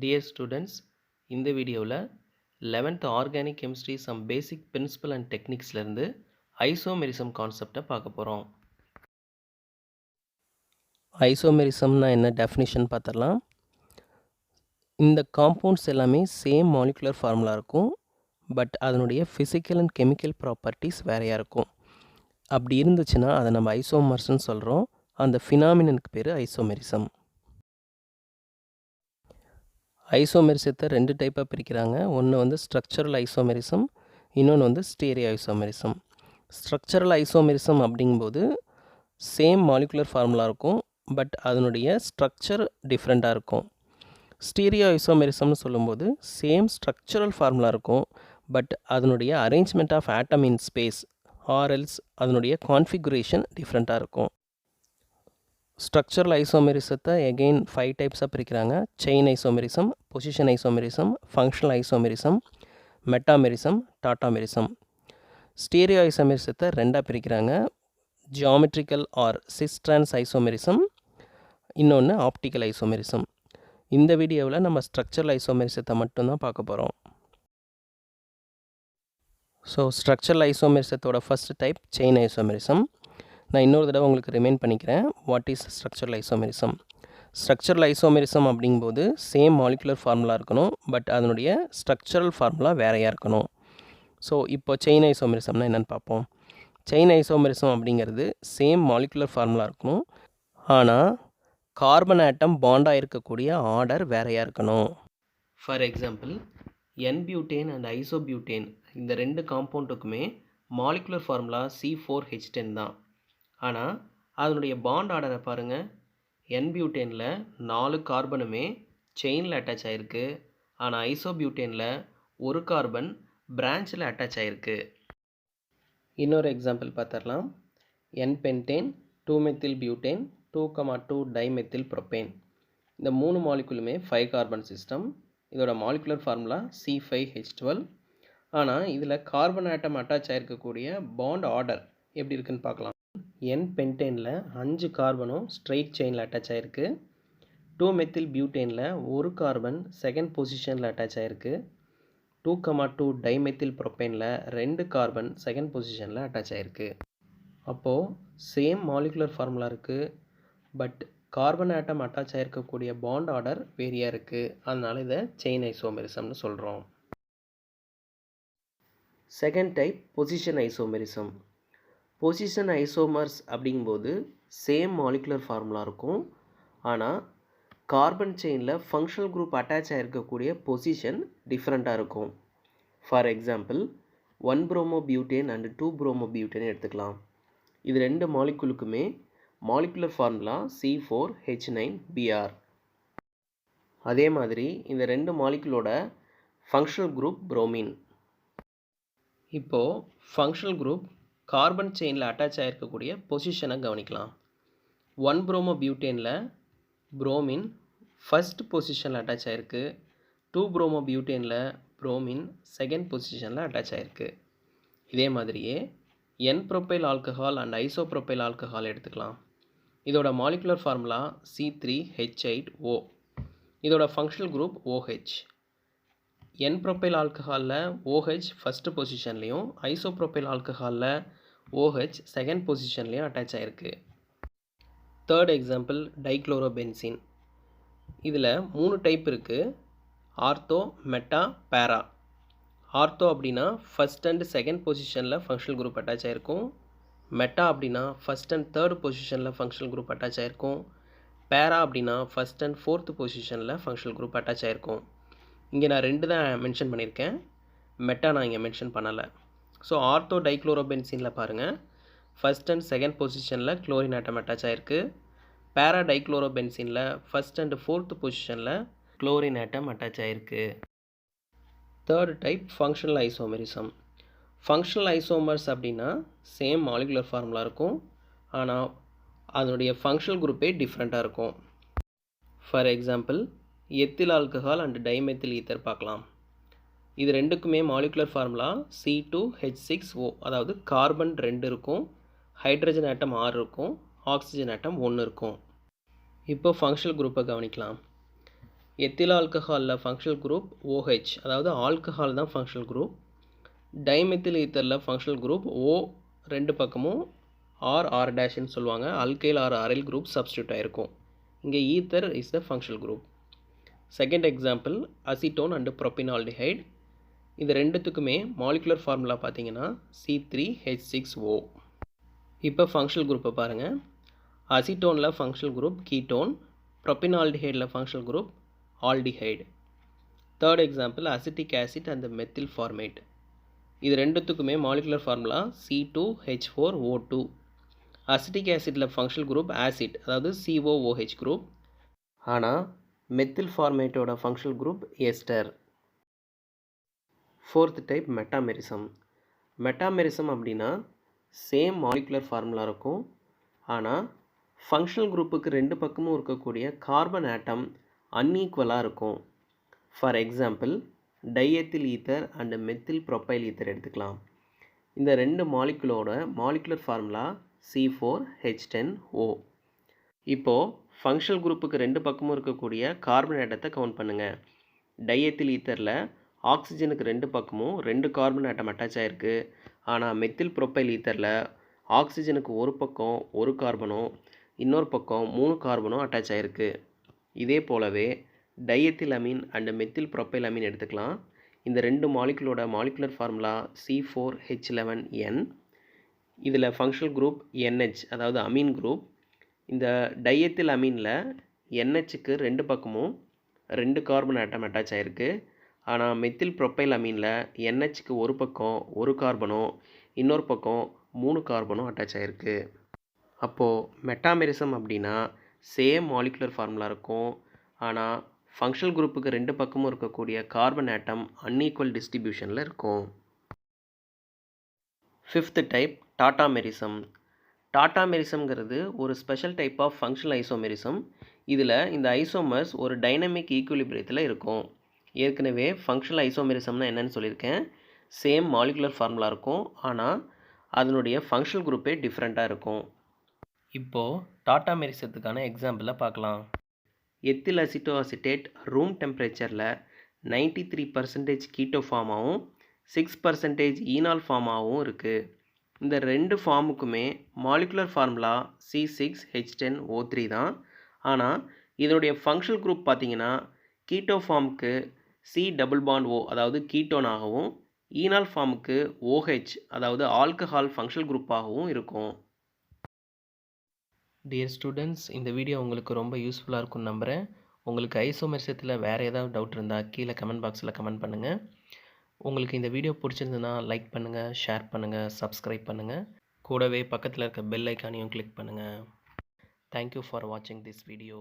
Dear students, இந்த வீடியோவில் 11th organic chemistry some basic principle and டெக்னிக்ஸ்லேருந்து ஐசோமெரிசம் கான்செப்டை பார்க்க போகிறோம். ஐசோமெரிசம்னா என்ன டெஃபினிஷன் பார்த்துடலாம். இந்த காம்பவுண்ட்ஸ் எல்லாமே சேம் மாலிகுலர் ஃபார்முலா இருக்கும், பட் அதனுடைய ஃபிசிக்கல் அண்ட் கெமிக்கல் ப்ராப்பர்ட்டிஸ் வேறையாக இருக்கும். அப்படி இருந்துச்சுன்னா அதை நம்ம ஐசோமர்ஸ்ன்னு சொல்கிறோம். அந்த ஃபினாமினனுக்கு பேர் ஐசோமெரிசம். ஐசோமெரிசத்தை ரெண்டு டைப்பாக பிரிக்கிறாங்க. ஒன்று வந்து ஸ்ட்ரக்சரல் ஐசோமெரிசம், இன்னொன்று வந்து ஸ்டீரியோ ஐசோமெரிசம். ஸ்ட்ரக்சரல் ஐசோமெரிசம் அப்படிங்கும்போது சேம் மாலிகுலர் ஃபார்முலா இருக்கும், பட் அதனுடைய ஸ்ட்ரக்சர் டிஃப்ரெண்ட்டாக இருக்கும். ஸ்டீரியோ ஐசோமெரிசம்னு சொல்லும்போது சேம் ஸ்ட்ரக்சரல் ஃபார்முலா இருக்கும், பட் அதனுடைய arrangement of atom in space or else அதனுடைய கான்ஃபிகுரேஷன் டிஃப்ரெண்ட்டாக இருக்கும். ஸ்ட்ரக்சரல் ஐசோமெரிசத்தை எகெயின் 5 டைப்ஸாக பிரிக்கிறாங்க. Chain isomerism, position isomerism, functional isomerism, metamerism, tautomerism. Stereo ஐசோமெரிசத்தை ரெண்டாக பிரிக்கிறாங்க. Geometrical or cis trans isomerism, இன்னொன்று ஆப்டிக்கல் ஐசோமெரிசம். இந்த வீடியோவில் நம்ம ஸ்ட்ரக்சரல் ஐசோமெரிசத்தை மட்டும்தான் பார்க்க போகிறோம். ஸோ ஸ்ட்ரக்சரல் ஐசோமெரிசத்தோட ஃபர்ஸ்ட் டைப் செயின் ஐசோமெரிசம். நான் இன்னொரு தடவை உங்களுக்கு ரிமைண்ட் பண்ணிக்கிறேன். What is structural isomerism? Structural isomerism அப்படிங்கும்போது சேம் மாலிகுலர் ஃபார்முலா இருக்கணும், பட் அதனுடைய ஸ்ட்ரக்சரல் ஃபார்முலா வேறையாக இருக்கணும். ஸோ இப்போ செயின் ஐசோமெரிசம்னா என்னென்னு பார்ப்போம். செயின் ஐசோமெரிசம் அப்படிங்கிறது சேம் மாலிகுலர் ஃபார்முலா இருக்கணும், ஆனால் கார்பன் ஆட்டம் பாண்டாக இருக்கக்கூடிய ஆர்டர் வேறையாக இருக்கணும். ஃபார் எக்ஸாம்பிள், N-பியூட்டேன் அண்ட் ஐசோபியூட்டேன் இந்த ரெண்டு காம்பவுண்டுக்குமே மாலிகுலர் ஃபார்முலா C4H10 தான். ஆனால் அதனுடைய பாண்ட் ஆர்டரை பாருங்கள். N-பியூட்டேனில் 4 கார்பனுமே செயினில் அட்டாச் ஆகிருக்கு, ஆனால் ஐசோபியூட்டேனில் ஒரு கார்பன் பிரான்ச்சில் அட்டாச் ஆகிருக்கு. இன்னொரு எக்ஸாம்பிள் பார்த்துடலாம். N pentane, two methyl butane, 2,2 dimethyl propane. இந்த 3 மாலிகுலுமே 5 கார்பன் சிஸ்டம். இதோட மாலிகுலர் ஃபார்முலா C5H12. ஆனால் இதில் கார்பன் ஆட்டம் அட்டாச் ஆகிருக்கக்கூடிய பாண்ட் ஆர்டர் எப்படி இருக்குன்னு பார்க்கலாம். N-பென்டேனில் 5 கார்பனும் ஸ்ட்ரெயிட் செயினில் அட்டாச் ஆகிருக்கு. 2-மெத்தில் பியூட்டேனில் ஒரு கார்பன் செகண்ட் பொசிஷனில் அட்டாச் ஆகிருக்கு. 2,2 டைமெத்தில் ப்ரோப்பேனில் 2 கார்பன் செகண்ட் பொசிஷனில் அட்டாச் ஆகிருக்கு. அப்போது சேம் மாலிகுலர் ஃபார்முலா இருக்குது, பட் கார்பன் ஆட்டம் அட்டாச் ஆகிருக்கக்கூடிய பாண்ட் ஆர்டர் வேரியாக இருக்குது. அதனால் இதை செயின் ஐசோமெரிசம்னு சொல்கிறோம். Second type position isomerism. Position isomers அப்படிங்கும்போது சேம் மாலிகுலர் ஃபார்முலா இருக்கும், ஆனால் கார்பன் செயினில் ஃபங்க்ஷனல் குரூப் அட்டாச் ஆகிருக்கக்கூடிய பொசிஷன் டிஃப்ரெண்ட்டாக இருக்கும். For example, one bromobutane and two bromobutane எடுத்துக்கலாம். இது ரெண்டு மாலிகுலுக்குமே மாலிகுலர் ஃபார்முலா C4H9Br. அதே மாதிரி இந்த ரெண்டு மாலிகுலோட ஃபங்க்ஷனல் குரூப் புரோமின். இப்போது ஃபங்க்ஷனல் குரூப் கார்பன் செயினில் அட்டாச் ஆகிருக்கக்கூடிய பொசிஷனை கவனிக்கலாம். 1-புரோமோபியூட்டேனில் புரோமின் ஃபஸ்ட் பொசிஷனில் அட்டாச் ஆகிருக்கு. 2-புரோமோபியூட்டேனில் புரோமின் செகண்ட் பொசிஷனில் அட்டாச் ஆகிருக்கு. இதே மாதிரியே N propyl alcohol and isopropyl alcohol எடுத்துக்கலாம். இதோட மாலிகுலர் ஃபார்முலா C3H8O. இதோட ஃபங்க்ஷனல் குரூப் OH. N-ப்ரோப்பைல் ஆல்கஹாலில் OH ஃபஸ்ட்டு பொசிஷன்லேயும் ஐசோப்ரோப்பைல் ஆல்கஹாலில் OH செகண்ட் பொசிஷன்லேயும் அட்டாச் ஆகிருக்கு. Third example, dichlorobenzene. இதில் 3 டைப் இருக்குது: ஆர்த்தோ, மெட்டா, பேரா. ஆர்த்தோ அப்படின்னா ஃபஸ்ட் அண்ட் செகண்ட் பொசிஷனில் ஃபங்க்ஷனல் குரூப் அட்டாச் ஆகிருக்கும். மெட்டா அப்படின்னா ஃபஸ்ட் அண்ட் தேர்ட் பொசிஷனில் ஃபங்க்ஷனல் குரூப் அட்டாச் ஆகிருக்கும். பேரா அப்படின்னா ஃபஸ்ட் அண்ட் ஃபோர்த் பொசிஷனில் ஃபங்க்ஷனல் குரூப் அட்டாச் ஆகிருக்கும். இங்கே நான் 2 தான் மென்ஷன் பண்ணியிருக்கேன், மெட்டா நான் இங்கே மென்ஷன் பண்ணலை. ஸோ ஆர்த்தோ டைக்ளோரோபென்சீனில் பாருங்கள், ஃபஸ்ட் அண்ட் செகண்ட் பொசிஷனில் குளோரின் ஆட்டம் அட்டாச் ஆகிருக்கு. பேரா டைக்ளோரோபென்சீனில் ஃபஸ்ட் அண்ட் ஃபோர்த் பொசிஷனில் குளோரின் ஆட்டம் அட்டாச் ஆகிருக்கு. Third type functional isomerism. Functional isomers அப்படின்னா சேம் மாலிகுலர் ஃபார்முலா இருக்கும், ஆனால் அதனுடைய ஃபங்க்ஷனல் குரூப்பே டிஃப்ரெண்ட்டாக இருக்கும். For example, ethyl alcohol and dimethyl ether பார்க்கலாம். இது ரெண்டுக்குமே மாலிகுலர் ஃபார்முலா C2H6O. அதாவது கார்பன் 2 இருக்கும், ஹைட்ரஜன் ஆட்டம் 6 இருக்கும், ஆக்சிஜன் ஆட்டம் 1 இருக்கும். இப்போ ஃபங்க்ஷனல் குரூப்பை கவனிக்கலாம். எத்தில் ஆல்கஹாலில் ஃபங்க்ஷனல் குரூப் OH, அதாவது ஆல்கஹால் தான் ஃபங்க்ஷனல் குரூப். டைமெத்தில் ஈத்தரில் ஃபங்க்ஷனல் குரூப் O, ரெண்டு பக்கமும் R''ன்னு சொல்லுவாங்க. Alkyl or aryl group substitute ஆகிருக்கும். இங்கே ether is the functional group. Second example acetone and propionaldehyde. இது ரெண்டுத்துக்குமே மாலிகுலர் ஃபார்முலா பார்த்தீங்கன்னா C3H6O. இப்போ ஃபங்க்ஷனல் குரூப்பை பாருங்கள். அசிட்டோனில் ஃபங்க்ஷனல் குரூப் கீட்டோன், ப்ரோபினால்டிஹைடில் functional group aldehyde. Third example acetic acid and methyl formate. இது ரெண்டுத்துக்குமே மாலிகுலர் ஃபார்முலா C2H4O2. அசிட்டிக் ஆசிட்டில் ஃபங்க்ஷனல் குரூப் ஆசிட், அதாவது COOH குரூப். ஆனால் மெத்தில் ஃபார்மேட்டோட functional group ester. Fourth type metamerism. Metamerism அப்படின்னா சேம் மாலிகுலர் ஃபார்முலா இருக்கும், ஆனால் ஃபங்க்ஷனல் குரூப்புக்கு ரெண்டு பக்கமும் இருக்கக்கூடிய கார்பன் ஆட்டம் அன்ஈக்குவலாக இருக்கும். For example diethyl ether and methyl propyl ether எடுத்துக்கலாம். இந்த ரெண்டு மாலிகுலோட மாலிகுலர் ஃபார்முலா C4H10O. இப்போது ஃபங்க்ஷனல் குரூப்புக்கு ரெண்டு பக்கமும் இருக்கக்கூடிய கார்பன் ஆட்டத்தை கவுண்ட் பண்ணுங்கள். டைஎத்தில் ஈத்தரில் ஆக்சிஜனுக்கு ரெண்டு பக்கமும் ரெண்டு கார்பன் ஆட்டம் அட்டாச் ஆகிருக்கு. ஆனால் மெத்தில் ப்ரொப்பைல் ஈத்தரில் ஆக்சிஜனுக்கு ஒரு பக்கம் ஒரு கார்பனும் இன்னொரு பக்கம் 3 கார்பனும் அட்டாச் ஆகிருக்கு. இதே போலவே diethyl amine and methyl propyl amine எடுத்துக்கலாம். இந்த ரெண்டு மாலிகுலோட மாலிகுலர் ஃபார்முலா C4H11N. இதில் ஃபங்க்ஷனல் குரூப் NH, அதாவது அமீன் குரூப். இந்த டைஎத்தில் அமீனில் NHக்கு ரெண்டு பக்கமும் ரெண்டு கார்பன் ஆட்டம் அட்டாச் ஆகிருக்கு. ஆனால் மெத்தில் ப்ரொப்பைல் அமீனில் NHக்கு ஒரு பக்கம் ஒரு கார்பனும் இன்னொரு பக்கம் 3 கார்பனும் அட்டாச் ஆகிருக்கு. அப்போது மெட்டாமெரிசம் அப்படின்னா சேம் மாலிகுலர் ஃபார்முலா இருக்கும், ஆனால் ஃபங்க்ஷனல் குரூப்புக்கு ரெண்டு பக்கமும் இருக்கக்கூடிய கார்பன் ஆட்டம் அன்ஈக்குவல் டிஸ்ட்ரிபியூஷனில் இருக்கும். Fifth type tautomerism. டாட்டாமெரிசம்ங்கிறது ஒரு special type of functional isomerism. இதில் இந்த ஐசோமர்ஸ் ஒரு டைனமிக் ஈக்குலிபிரியத்தில் இருக்கும். ஏற்கனவே ஃபங்க்ஷனல் ஐசோமெரிசம்னா என்னன்னு சொல்லியிருக்கேன். சேம் மாலிகுலர் ஃபார்முலா இருக்கும், ஆனால் அதனுடைய ஃபங்க்ஷனல் குரூப்பே டிஃப்ரெண்ட்டாக இருக்கும். இப்போது டாட்டாமெரிசத்துக்கான எக்ஸாம்பிளை பார்க்கலாம். எத்தில் அசிட்டோஅசிட்டேட் ரூம் டெம்பரேச்சரில் 93% கீட்டோ ஃபார்மாகவும் 6% ஈனால் ஃபார்மாகவும் இருக்குது. இந்த ரெண்டு ஃபார்முக்குமே மாலிகுலர் ஃபார்முலா C6H10O3 தான். ஆனால் இதனுடைய ஃபங்க்ஷனல் குரூப் பார்த்தீங்கன்னா கீட்டோ ஃபார்முக்கு C+O, அதாவது கீட்டோனாகவும், ஈனால் ஃபார்முக்கு OH, அதாவது ஆல்கஹால் ஃபங்க்ஷனல் குரூப்பாகவும் இருக்கும். டியர் ஸ்டூடெண்ட்ஸ், இந்த வீடியோ உங்களுக்கு ரொம்ப யூஸ்ஃபுல்லாக இருக்கும்னு நம்புகிறேன். உங்களுக்கு ஐசோமெரிசத்தில் வேறு ஏதாவது டவுட் இருந்தால் கீழே கமெண்ட் பாக்ஸில் கமெண்ட் பண்ணுங்கள். உங்களுக்கு இந்த வீடியோ பிடிச்சிருந்ததுன்னா லைக் பண்ணுங்கள், ஷேர் பண்ணுங்கள், சப்ஸ்கிரைப் பண்ணுங்கள். கூடவே பக்கத்தில் இருக்க பெல் ஐக்கானையும் கிளிக் பண்ணுங்கள். தேங்க்யூ ஃபார் வாட்சிங் திஸ் வீடியோ.